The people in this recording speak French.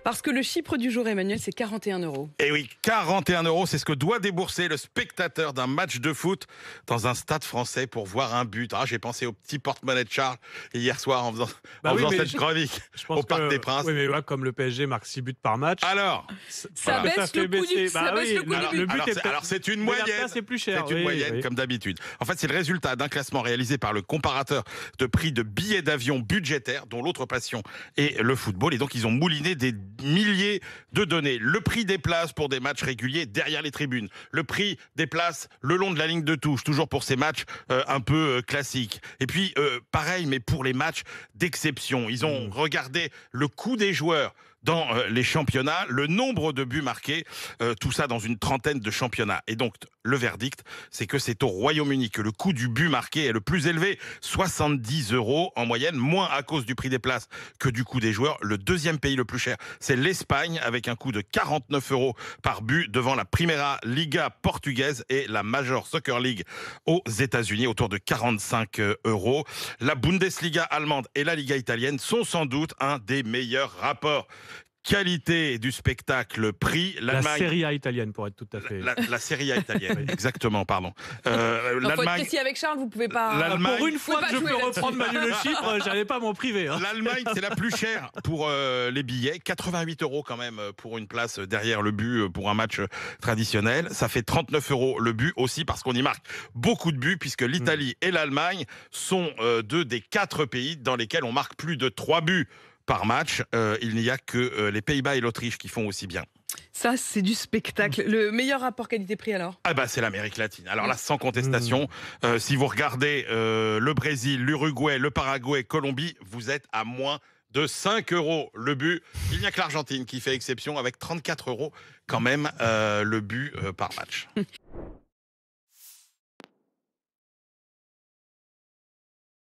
Parce que le chiffre du jour, Emmanuel, c'est 41 €. Et oui, 41 €, c'est ce que doit débourser le spectateur d'un match de foot dans un stade français pour voir un but. J'ai pensé au petit porte-monnaie de Charles hier soir en faisant cette chronique au Parc des Princes. Oui, mais là, comme le PSG marque 6 buts par match. Alors, ça baisse le coût du but. Alors, c'est une moyenne. C'est plus cher. C'est une moyenne, comme d'habitude. En fait, c'est le résultat d'un classement réalisé par le comparateur de prix de billets d'avion budgétaires, dont l'autre passion est le football. Et donc, ils ont mouliné des milliers de données. Le prix des places pour des matchs réguliers derrière les tribunes. Le prix des places le long de la ligne de touche, toujours pour ces matchs un peu classiques. Et puis, pareil, mais pour les matchs d'exception. Ils ont regardé le coût des joueurs dans les championnats, le nombre de buts marqués, tout ça dans une trentaine de championnats. Et donc, le verdict, c'est que c'est au Royaume-Uni que le coût du but marqué est le plus élevé, 70 € en moyenne, moins à cause du prix des places que du coût des joueurs. Le deuxième pays le plus cher, c'est l'Espagne, avec un coût de 49 € par but, devant la Primera Liga portugaise et la Major Soccer League aux États-Unis, autour de 45 €. La Bundesliga allemande et la Liga italienne sont sans doute un des meilleurs rapports qualité du spectacle, prix. La Serie A italienne, pour être tout à fait. La Serie A italienne, exactement, pardon. Faut être précis avec Charles, vous pouvez pas. Pour une fois que je peux reprendre Manu le chiffre, j'allais pas m'en priver. L'Allemagne, c'est la plus chère pour les billets. 88 € quand même pour une place derrière le but pour un match traditionnel. Ça fait 39 € le but aussi parce qu'on y marque beaucoup de buts puisque l'Italie et l'Allemagne sont deux des 4 pays dans lesquels on marque plus de 3 buts par match. Il n'y a que les Pays-Bas et l'Autriche qui font aussi bien. Ça, c'est du spectacle. Le meilleur rapport qualité-prix, alors? C'est l'Amérique latine. Alors là, sans contestation, si vous regardez le Brésil, l'Uruguay, le Paraguay, Colombie, vous êtes à moins de 5 € le but. Il n'y a que l'Argentine qui fait exception avec 34 € quand même le but par match.